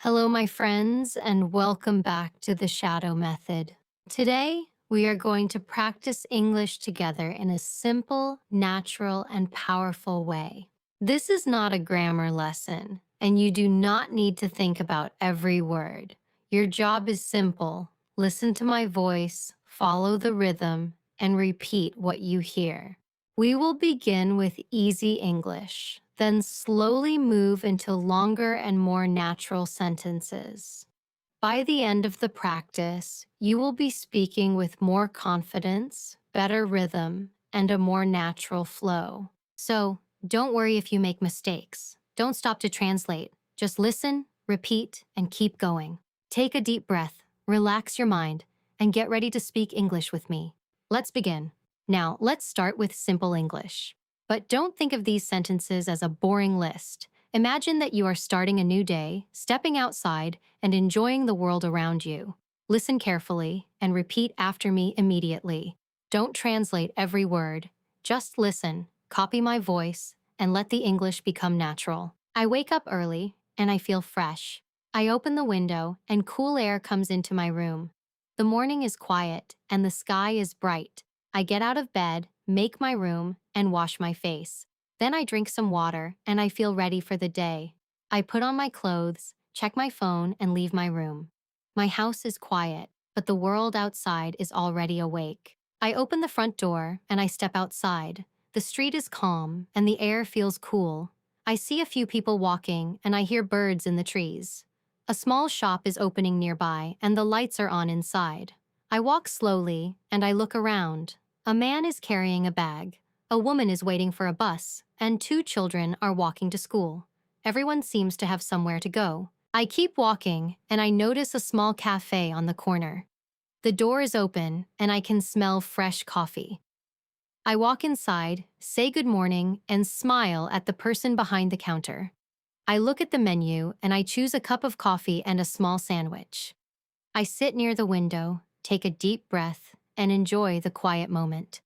Hello, my friends, and welcome back to the Shadow Method. Today, we are going to practice English together in a simple, natural, and powerful way. This is not a grammar lesson, and you do not need to think about every word. Your job is simple. Listen to my voice, follow the rhythm, and repeat what you hear. We will begin with easy English, then slowly move into longer and more natural sentences. By the end of the practice, you will be speaking with more confidence, better rhythm, and a more natural flow. So, don't worry if you make mistakes. Don't stop to translate. Just listen, repeat, and keep going. Take a deep breath, relax your mind, and get ready to speak English with me. Let's begin. Now, let's start with simple English. But don't think of these sentences as a boring list. Imagine that you are starting a new day, stepping outside, and enjoying the world around you. Listen carefully and repeat after me immediately. Don't translate every word. Just listen, copy my voice, and let the English become natural. I wake up early and I feel fresh. I open the window and cool air comes into my room. The morning is quiet and the sky is bright. I get out of bed, make my room, and wash my face. Then I drink some water and I feel ready for the day. I put on my clothes, check my phone, and leave my room. My house is quiet, but the world outside is already awake. I open the front door and I step outside. The street is calm and the air feels cool. I see a few people walking and I hear birds in the trees. A small shop is opening nearby and the lights are on inside. I walk slowly and I look around. A man is carrying a bag. A woman is waiting for a bus, and two children are walking to school. Everyone seems to have somewhere to go. I keep walking, and I notice a small cafe on the corner. The door is open, and I can smell fresh coffee. I walk inside, say good morning, and smile at the person behind the counter. I look at the menu, and I choose a cup of coffee and a small sandwich. I sit near the window, take a deep breath, and enjoy the quiet moment.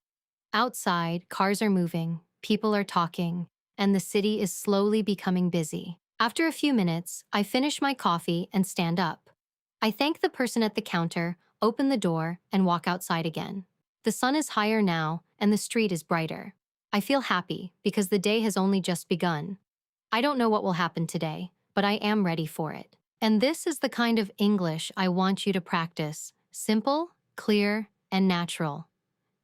Outside, cars are moving, people are talking, and the city is slowly becoming busy. After a few minutes, I finish my coffee and stand up. I thank the person at the counter, open the door, and walk outside again. The sun is higher now, and the street is brighter. I feel happy because the day has only just begun. I don't know what will happen today, but I am ready for it. And this is the kind of English I want you to practice. Simple, clear, and natural.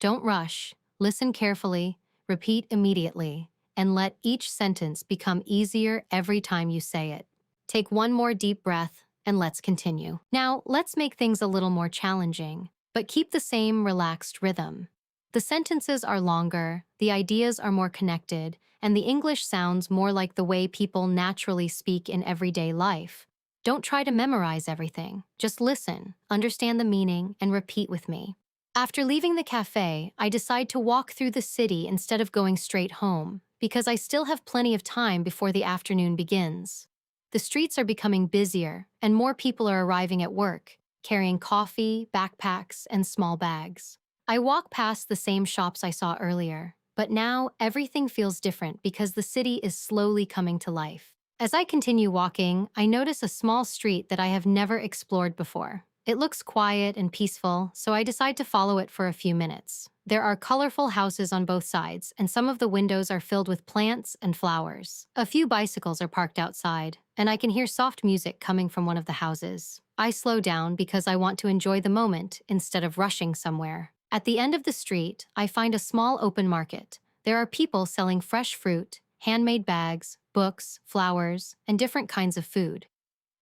Don't rush. Listen carefully, repeat immediately, and let each sentence become easier every time you say it. Take one more deep breath, and let's continue. Now, let's make things a little more challenging, but keep the same relaxed rhythm. The sentences are longer, the ideas are more connected, and the English sounds more like the way people naturally speak in everyday life. Don't try to memorize everything. Just listen, understand the meaning, and repeat with me. After leaving the cafe, I decide to walk through the city instead of going straight home, because I still have plenty of time before the afternoon begins. The streets are becoming busier, and more people are arriving at work, carrying coffee, backpacks, and small bags. I walk past the same shops I saw earlier, but now everything feels different because the city is slowly coming to life. As I continue walking, I notice a small street that I have never explored before. It looks quiet and peaceful, so I decide to follow it for a few minutes. There are colorful houses on both sides, and some of the windows are filled with plants and flowers. A few bicycles are parked outside, and I can hear soft music coming from one of the houses. I slow down because I want to enjoy the moment instead of rushing somewhere. At the end of the street, I find a small open market. There are people selling fresh fruit, handmade bags, books, flowers, and different kinds of food.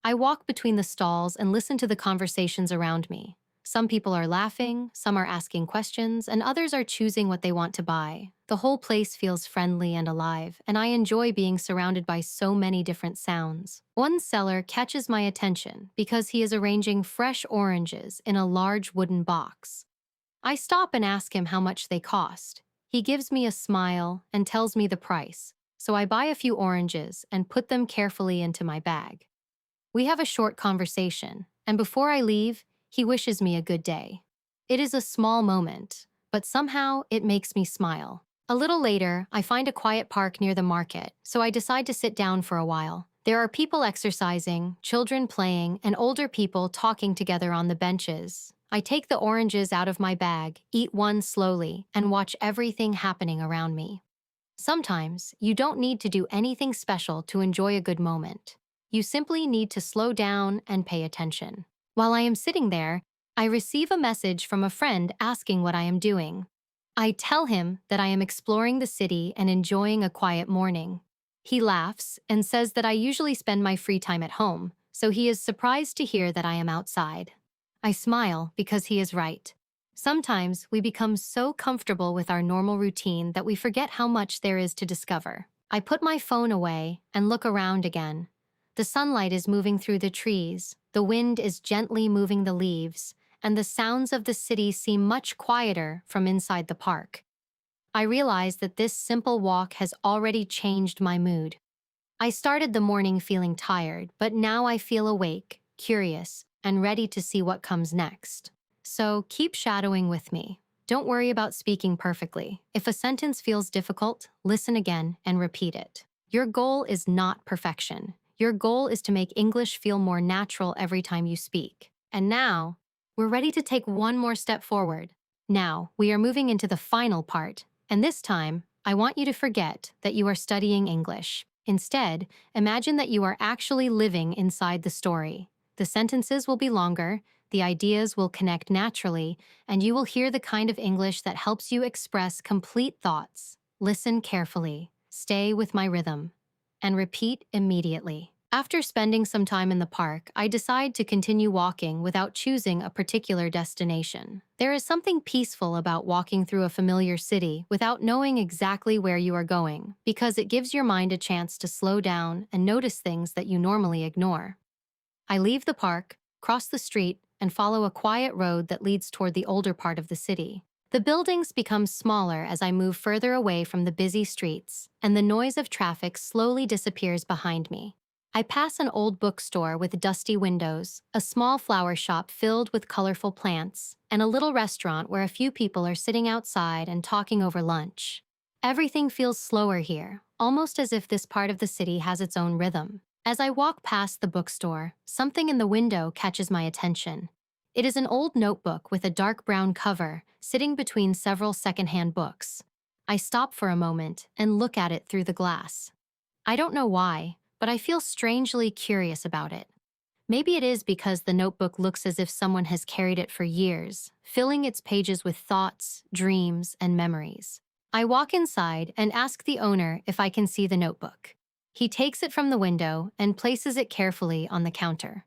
I walk between the stalls and listen to the conversations around me. Some people are laughing, some are asking questions, and others are choosing what they want to buy. The whole place feels friendly and alive, and I enjoy being surrounded by so many different sounds. One seller catches my attention because he is arranging fresh oranges in a large wooden box. I stop and ask him how much they cost. He gives me a smile and tells me the price, so I buy a few oranges and put them carefully into my bag. We have a short conversation, and before I leave, he wishes me a good day. It is a small moment, but somehow it makes me smile. A little later, I find a quiet park near the market, so I decide to sit down for a while. There are people exercising, children playing, and older people talking together on the benches. I take the oranges out of my bag, eat one slowly, and watch everything happening around me. Sometimes, you don't need to do anything special to enjoy a good moment. You simply need to slow down and pay attention. While I am sitting there, I receive a message from a friend asking what I am doing. I tell him that I am exploring the city and enjoying a quiet morning. He laughs and says that I usually spend my free time at home, so he is surprised to hear that I am outside. I smile because he is right. Sometimes we become so comfortable with our normal routine that we forget how much there is to discover. I put my phone away and look around again. The sunlight is moving through the trees, the wind is gently moving the leaves, and the sounds of the city seem much quieter from inside the park. I realize that this simple walk has already changed my mood. I started the morning feeling tired, but now I feel awake, curious, and ready to see what comes next. So keep shadowing with me. Don't worry about speaking perfectly. If a sentence feels difficult, listen again and repeat it. Your goal is not perfection. Your goal is to make English feel more natural every time you speak. And now, we're ready to take one more step forward. Now, we are moving into the final part, and this time, I want you to forget that you are studying English. Instead, imagine that you are actually living inside the story. The sentences will be longer, the ideas will connect naturally, and you will hear the kind of English that helps you express complete thoughts. Listen carefully, stay with my rhythm, and repeat immediately. After spending some time in the park, I decide to continue walking without choosing a particular destination. There is something peaceful about walking through a familiar city without knowing exactly where you are going, because it gives your mind a chance to slow down and notice things that you normally ignore. I leave the park, cross the street, and follow a quiet road that leads toward the older part of the city. The buildings become smaller as I move further away from the busy streets, and the noise of traffic slowly disappears behind me. I pass an old bookstore with dusty windows, a small flower shop filled with colorful plants, and a little restaurant where a few people are sitting outside and talking over lunch. Everything feels slower here, almost as if this part of the city has its own rhythm. As I walk past the bookstore, something in the window catches my attention. It is an old notebook with a dark brown cover, sitting between several secondhand books. I stop for a moment and look at it through the glass. I don't know why, but I feel strangely curious about it. Maybe it is because the notebook looks as if someone has carried it for years, filling its pages with thoughts, dreams, and memories. I walk inside and ask the owner if I can see the notebook. He takes it from the window and places it carefully on the counter.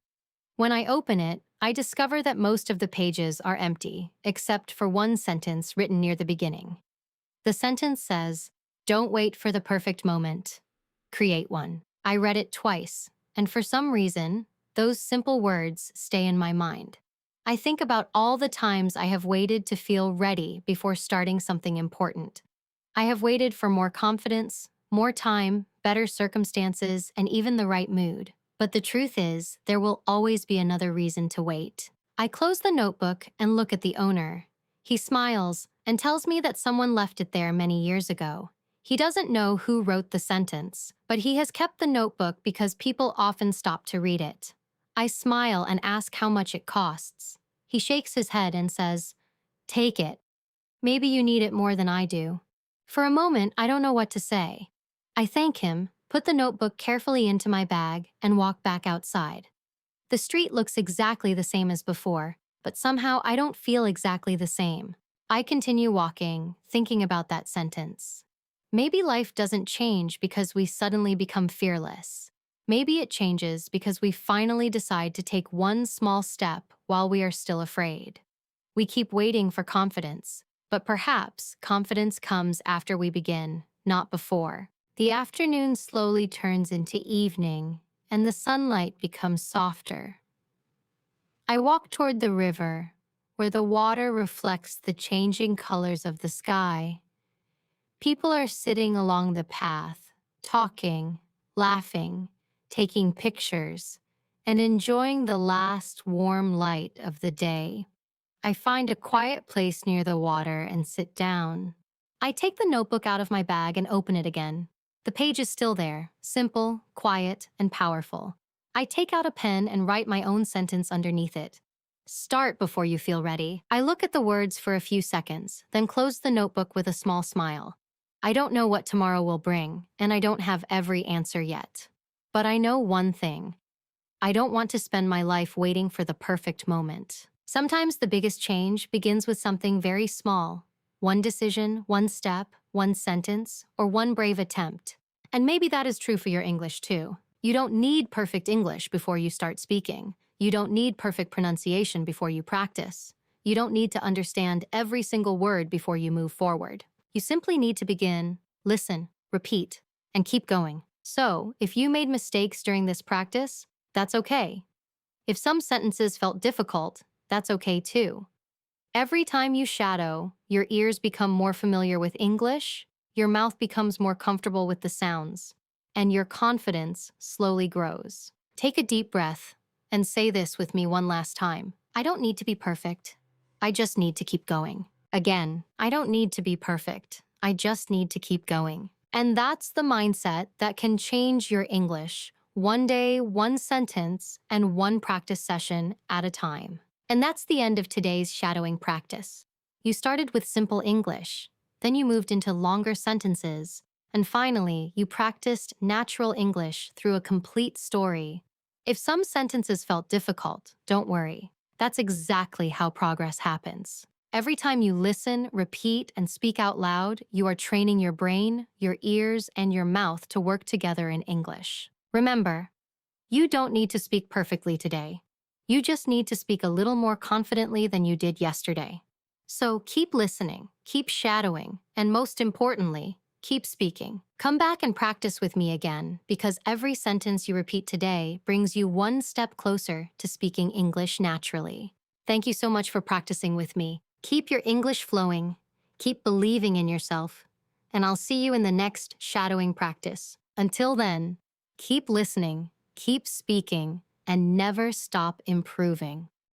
When I open it, I discover that most of the pages are empty, except for one sentence written near the beginning. The sentence says, "Don't wait for the perfect moment. Create one." I read it twice, and for some reason, those simple words stay in my mind. I think about all the times I have waited to feel ready before starting something important. I have waited for more confidence, more time, better circumstances, and even the right mood. But the truth is, there will always be another reason to wait. I close the notebook and look at the owner. He smiles and tells me that someone left it there many years ago. He doesn't know who wrote the sentence, but he has kept the notebook because people often stop to read it. I smile and ask how much it costs. He shakes his head and says, "Take it. Maybe you need it more than I do." For a moment, I don't know what to say. I thank him, put the notebook carefully into my bag, and walk back outside. The street looks exactly the same as before, but somehow I don't feel exactly the same. I continue walking, thinking about that sentence. Maybe life doesn't change because we suddenly become fearless. Maybe it changes because we finally decide to take one small step while we are still afraid. We keep waiting for confidence, but perhaps confidence comes after we begin, not before. The afternoon slowly turns into evening, and the sunlight becomes softer. I walk toward the river, where the water reflects the changing colors of the sky. People are sitting along the path, talking, laughing, taking pictures, and enjoying the last warm light of the day. I find a quiet place near the water and sit down. I take the notebook out of my bag and open it again. The page is still there, simple, quiet, and powerful. I take out a pen and write my own sentence underneath it. Start before you feel ready. I look at the words for a few seconds, then close the notebook with a small smile. I don't know what tomorrow will bring, and I don't have every answer yet. But I know one thing. I don't want to spend my life waiting for the perfect moment. Sometimes the biggest change begins with something very small. One decision, one step, one sentence, or one brave attempt. And maybe that is true for your English too. You don't need perfect English before you start speaking. You don't need perfect pronunciation before you practice. You don't need to understand every single word before you move forward. You simply need to begin, listen, repeat, and keep going. So, if you made mistakes during this practice, that's okay. If some sentences felt difficult, that's okay too. Every time you shadow, your ears become more familiar with English, your mouth becomes more comfortable with the sounds, and your confidence slowly grows. Take a deep breath and say this with me one last time. I don't need to be perfect. I just need to keep going. Again, I don't need to be perfect. I just need to keep going. And that's the mindset that can change your English, one day, one sentence, and one practice session at a time. And that's the end of today's shadowing practice. You started with simple English, then you moved into longer sentences, and finally, you practiced natural English through a complete story. If some sentences felt difficult, don't worry. That's exactly how progress happens. Every time you listen, repeat, and speak out loud, you are training your brain, your ears, and your mouth to work together in English. Remember, you don't need to speak perfectly today. You just need to speak a little more confidently than you did yesterday. So keep listening, keep shadowing, and most importantly, keep speaking. Come back and practice with me again, because every sentence you repeat today brings you one step closer to speaking English naturally. Thank you so much for practicing with me. Keep your English flowing, keep believing in yourself, and I'll see you in the next shadowing practice. Until then, keep listening, keep speaking, and never stop improving.